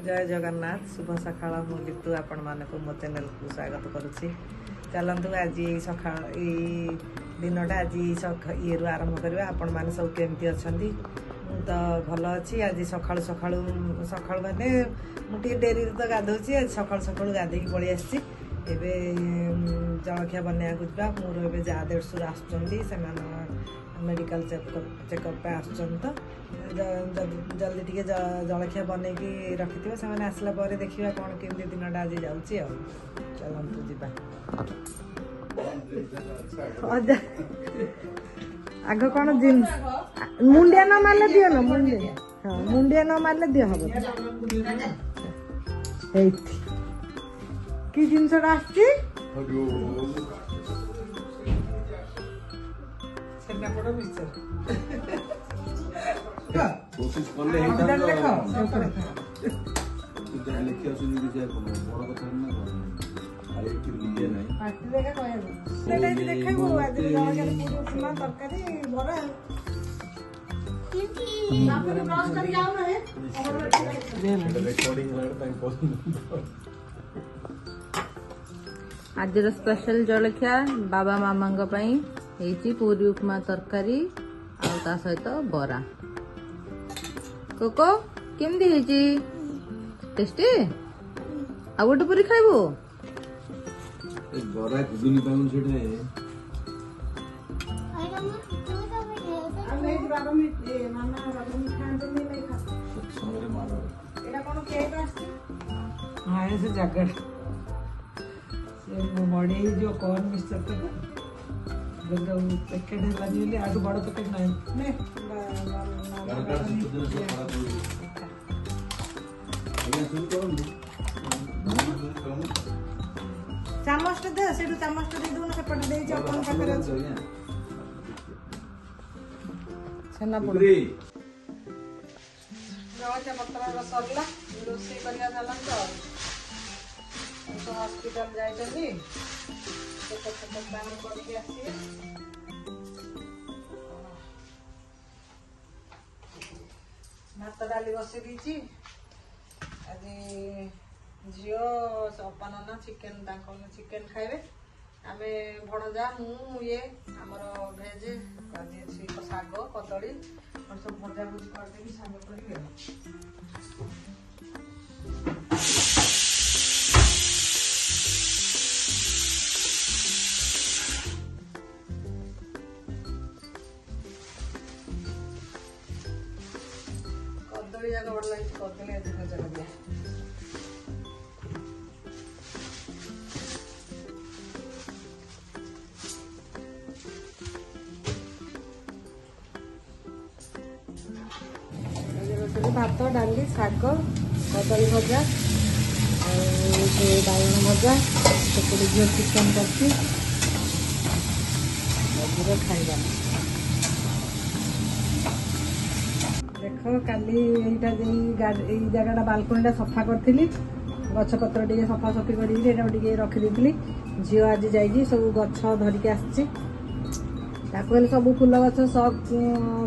जय जगन्नाथ शुभ सकाळ मु लिटू आपण मानक मो चैनल को स्वागत करुच्ची। चलतु आज सका दिनटा आज ये आरंभ करवा। आपण मैंने सब केमती अच्छा तो भल अच्छी। आज सका सका सका मैंने मुझे डेरी तो गाधोची। आज सका सका गाधे पलि आसी जलखिया बनवाक जा मोर ए जा देढ़शुर आस मेडिकल चेकअप पे आस तो जल्दी टे जलखिया बनई रखि से आसला देखा कौन केमती दिनटा आज जाऊँगी। चलतु जा आग कौन जिन मुंडिया न मारे दियो ना मुंडिया। हाँ मुंडिया न मारे दियो हम कि जिनसटा आसची कोशिश करले हेटा लेखि आसुनी कि जे बड़ कथा ना आइ कि बुझे नै पार्टी देखा कहबो सेटा जे देखाबो आज जळा के पूरी उपमा तरकारी बरा आपन ब्रश कर जाओ ना है रिकॉर्डिंग वाला टाइम पॉसिबल। आज स्पेशल जलखिया बाबा मामा पूरी उपमा तरकारी आ सहित बरा। कोको केमती टेस्टी आ गोटे पूरी खाइबो बरा गुगुनी पाउन छेडे समरे मारो एटा कोन केक आछि। हां ऐसे जैकेट से बड़ी जो कॉर्न मिक्सचर तक जब पैकेट है लानी आज बड़ा पैकेट नहीं ने चामच दे से चामच दे दो ना सेपट दे अपन पाकर छना पड़ी जवाच्या पत्रा सरला रोसे करिया झाला तो हॉस्पिटल जाइछथि तो काम करके आसी भात डाली बसी दीची। आज झीओ सपन ना चिकेन चिकेन खाइबे आमे भणजा मु ये हमर भेज आज साग कदली और सब भजा भुजी कर देबी साग करिवे। कदली जाक बड़ लगी कदली आज भजा करिया। भात डाली शाग कदली भजा बैगन भजा सेपटे झील चिकेन करती खाइबा। देख काली जगह बालकनी सफा करी गछपत्र टे सफा सफी कर रखी झील आज जाइए सब गछ धरिकी आसी सब फूल गछ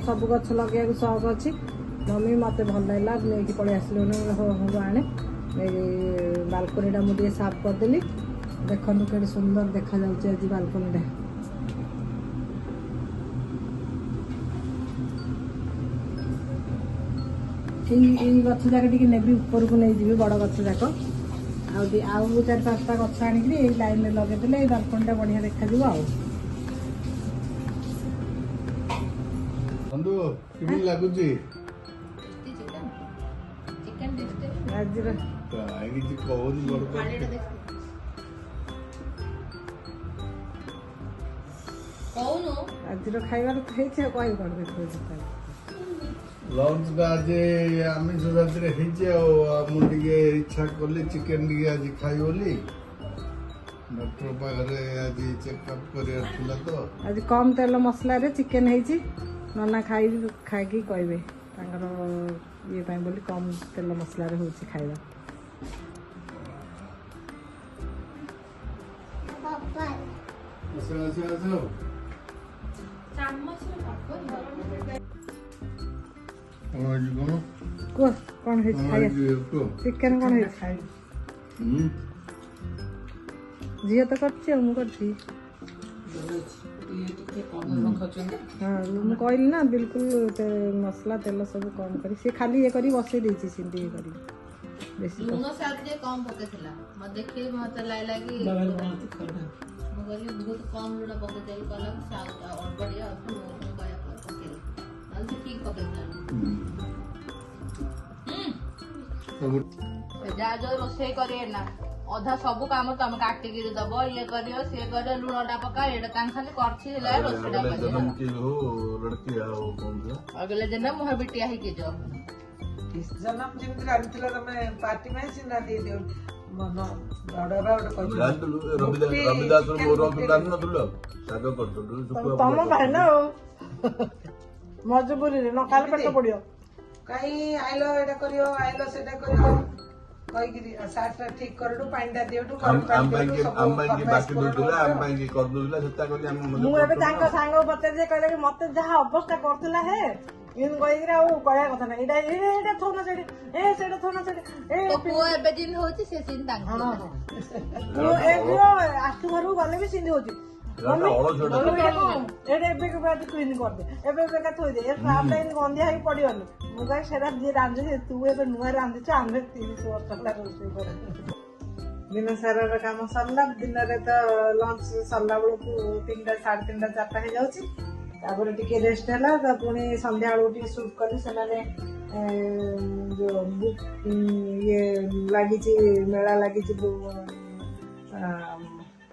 सब गछ लगे शौक अच्छी। मम्मी मत भल लगा नहीं पलि आसलु आने बालकनी मुझे साफ करदेली। देखु के सुंदर देखा जाऊँच आज बालकनी गछ जाक टी नेबी ऊपर को नहीं जी बड़ गछ जाक आउ चार पांचटा गछ आनिकी लाइन में लगेदे बालकनी बढ़िया देखा लगुची आज खाइबार तो कह लंच आज आमिष राति इच्छा कली चिकेन आज खाई बोली डॉक्टर पाखे आज चेकअप कर तो आज कम तेल मसला चिकेन है नना खाई कहे ये बोली कम तेल मसला हो खाइबा। କଣ ହେଇଛି କଣ? କୁହ କଣ ହେଇଛି କଣ ଖାଇବା? ହେଇଛି କୁହ? ଚିକେନ କଣ ହେଇଛି? ଝିଅ ତ କରିଛି ଆଉ ମୁଁ କରିଛି। ହଁ ମୁଁ କହିଲି ନା ବିଲକୁଲ ମସଲା ତେଲ ସବୁ କମ କରି ସେ ଖାଲି ଇଏ କରି ବସେଇ ଦେଇଛି ସେମିତି ଇଏ କରି ବେଶୀ ଲୁଣ ସାର ଟିକେ କମ ପକେଇଥିଲା ମତେ ଦେଖି ମତେ ଲାଗିଲା କି ମୁଁ କହିଲି ବହୁତ କମ ଲୁଣ ପକେଇଦେଲି କହିଲା ଅଳ୍ପ ଟିକେ ଅଳ୍ପ ଲୁଣ ପକେଇଲି ନହେଲେ ସେ ଠିକ ପକେଇଥିଲା। ଯାହା ଯୋଉ ରୋଷେଇ କରିବେ ନା ଅଧା ସବୁ କାମ ତମେ କାଟିକିରି ଦବ ଇଏ କରିବ ସିଏ କରିବ ଲୁଣଟା ପକା ଏଇଟା ତାଙ୍କ ଖାଲି କରିଛି ରୋଷେଇଟା ଅଗଲେ ଦିନ ମୁହଁ ବିଟିଆ ହେଇକି ଯାଅ ଜନ୍ମ ଯେମିତି ରାନ୍ଧିଥିଲ ତମେ ପାର୍ଟି ପାଇଁ ସିନା ଦେଇଦିଅ ମନ ବଡରା ତମ ପାଇଁ ନା ଆଉ ମଜବୁରିରେ ନ ଖାଇଲେ ପେଟ ପଡିବ କାଇଁ ଆଇଲ ଏଇଟା କରିବ ଆଇଲ ସେଇଟା କରିବ କହିକିରି ସାର୍ଟ ଠିକ କରିଡୁ ପାଣିଟା ଦିଅଠୁ ମୁଁ ଏବେ ତାଙ୍କ ସାଙ୍ଗ ପଚାରି କହିଲେ କି ମତେ ଯାହା ଅବସ୍ଥା କରୁଥିଲା ହେ ଏମିତି କହିକିରି ଆଉ କହିବା କଥା ନାହିଁ ଏଇଟା ଏଇଟା ଥୋନା ସେଠି ସେଇଟା ଥୋନା ସେଠି ପୁଅ ଏବେ ଯେମିତି ହଉଛି ସେ ସେମିତି ଆଖି ଘରକୁ ଗଲେ ବି ସେମିତି ହଉଛି ଏବେ ଏବେକା ଥୋଇଦେ ଗନ୍ଧିଆ ହେଇକି ପଡିବନି ମୁଁ କାହିଁ ସେଟା ଯିଏ ରାନ୍ଧୁଛି ତୁ ଏବେ ନୂଆ ରାନ୍ଧୁଛୁ ଆମେ 30 ବର୍ଷ ହେଲା ରୋଷେଇ କରୁ ଦିନ ସାରାର କାମ ସରିଲା ଦିନରେ ତ ଲଞ୍ଚ ସରିଲା ବେଳକୁ 3ଟା 3:30 4ଟା ହେଇଯାଉଛି ତାପରେ ଟିକେ ରେଷ୍ଟ ହେଲା ତ ପୁଣି ସନ୍ଧ୍ୟା ବେଳକୁ ଟିକେ ସୁଟ୍ କଲି ସେମାନେ ଯୋଉ ବୁକ୍ ଇଏ ଲାଗିଛି ମେଳା ଲାଗିଛି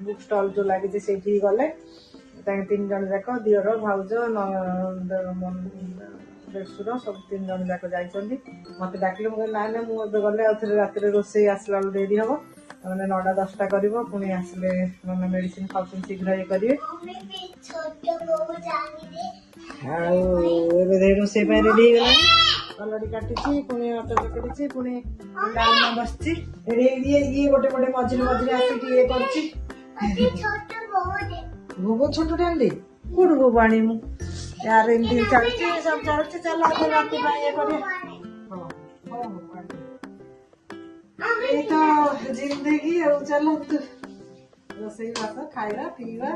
ବୁକ୍ ଷ୍ଟଲ ଯୋଉ ଲାଗିଛି ସେଇଠିକି ଗଲେ ତାଙ୍କେ 3 ଜଣ ଯାକ ଦିଅର ଭାଉଜ ଦେଶୁର ସବୁ 3 ଜଣ ଯାକ ଯାଇଛନ୍ତି ମତେ ଡାକିଲେ ମୁଁ କହିଲି ନାଇଁ ମୁଁ ଏବେ ଗଲେ ଆଉ ଥରେ ରାତିରେ ରୋଷେଇ ଆସିଲା ବେଳକୁ ଡେରି ହବ ମାନେ 9ଟା 10ଟା କରିବ ପୁଣି ଆସିଲେ ମାନେ ମେଡିସିନ ଖାଉଛନ୍ତି ଶୀଘ୍ର ଇଏ କରିବେ ଆଉ ଏବେ ରୋଷେଇ ପାଇଁ ରେଡି ହେଇଗଲାଣି କଲଡି କାଟିଛି ପୁଣି ଅଟା ଚକଟିଛି ପୁଣି ଡାଲମା ବସିଛି ଇଏ ଗୋଟେ ମଝିରେ ଆସିକି ଇଏ କରୁଛି ଭୋଗ ଛୋଟଟେ ଆଣିଲି କୋଉଠୁ ଭୋଗ ଆଣିବି यार एमती चालुची सब चालुची चल आगे राती ପାଇଁ ଇଏ କରିବା ଏଇ ତ ଜିନ୍ଦଗି ଆଉ ଚାଲନ୍ତୁ ରୋଷେଇ ବାସ ଖାଇବା ପିଇବା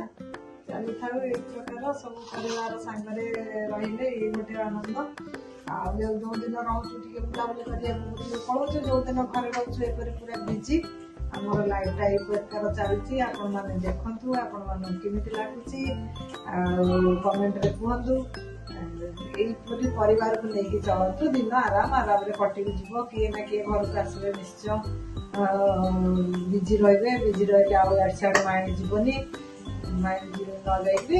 ଚାଲିଥାଉ ଏଇ ପ୍ରକାର ସବୁ ପରିବାର ସାଙ୍ଗରେ ରହିଲେ ଏଇ ଗୋଟେ ଆନନ୍ଦ ଆଉ ଯୋଉ ଦିନ ରହୁଛୁ ଟିକେ ବୁଲାବୁଲି କରିବାକୁ ପଳଉଛୁ ଯୋଉ ଦିନ ଘରେ ରହୁଛୁ ଏପରି ପୁରା ବିଜି ଆମର ଲାଇଫଟା ଏଇ ପ୍ରକାର ଚାଲିଛି ଆପଣମାନେ ଦେଖନ୍ତୁ ଆପଣମାନଙ୍କୁ କେମିତି ଲାଗୁଛି ଆଉ କମେଣ୍ଟରେ କୁହନ୍ତୁ ଏଇପରି ପରିବାରକୁ ନେଇକି ଚଳନ୍ତୁ ଦିନ ଆରାମରେ କଟିକି ଯିବ କିଏ ନା କିଏ ଘରକୁ ଆସିଲେ ନିଶ୍ଚୟ ବିଜି ରହିଲେ ଆଉ ଇଆଡେ ସିଆଡେ ମାଇଣ୍ଡ ଯିବନି ମାଇଣ୍ଡ ନ ଯାଇକି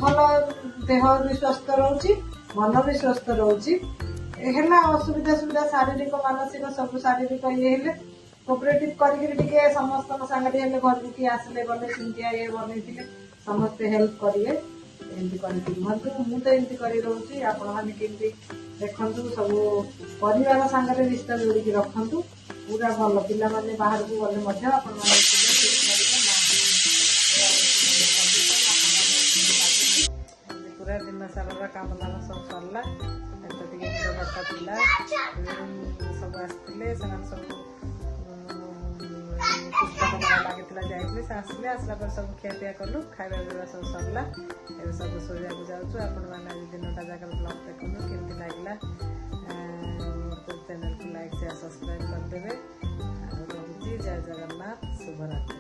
ଭଲ ଦେହ ବି ସୁସ୍ଥ ରହୁଛି ମନ ବି ସୁସ୍ଥ ରହୁଛି ହେଲା ଅସୁବିଧା ଶାରୀରିକ ମାନସିକ ସବୁ ଶାରୀରିକ ଇଏ ହେଲେ କୋପରେଟିଭ କରିକି ଟିକେ ସମସ୍ତଙ୍କ ସାଙ୍ଗରେ ହେଲେ ଘରକୁ କିଏ ଆସିଲେ ଗଲେ ସେମିତିଆ ଇଏ ବନେଇଥିଲେ ସମସ୍ତେ ହେଲ୍ପ କରିବେ ଏମିତି କରିକି ରୁହନ୍ତୁ ମୁଁ ତ ଏମିତି କରି ରହୁଛି ଆପଣମାନେ କେମିତି ଦେଖନ୍ତୁ ସବୁ ପରିବାର ସାଙ୍ଗରେ ରିଶ୍ତା ଯୋଡ଼ିକି ରଖନ୍ତୁ ପୁରା ଭଲ ପିଲାମାନେ ବାହାରକୁ ଗଲେ ମଧ୍ୟ ଆପଣମାନେ ପୁରା ଦିନ ସାରା କାମ ଦାମ ସବୁ ସରିଲା ଏତ ଟିକେ କଥା ଥିଲା ସବୁ ଆସିଥିଲେ ସେମାନେ ସବୁ ପୁସ୍ତକ ମେଳା ଲାଗିଥିଲା ଯାଇଥିଲେ ସେ ଆସିଲା ପରେ ସବୁ ଖିଆପିଆ କଲୁ ଖାଇବା ପିଇବା ସବୁ ସରିଲା ଏବେ ସବୁ ଶୋଇବାକୁ ଯାଉଛୁ ଆପଣମାନେ ଆଜି ଦିନଟା ଯାକର ବ୍ଲଗ୍ ଦେଖନ୍ତୁ କେମିତି ଲାଗିଲା ଚ୍ୟାନେଲକୁ ଲାଇକ୍ ସେୟାର ସବସ୍କ୍ରାଇବ କରିଦେବେ ଆଉ ରହୁଛି ଜୟ ଜଗନ୍ନାଥ ଶୁଭରାତ୍ରି।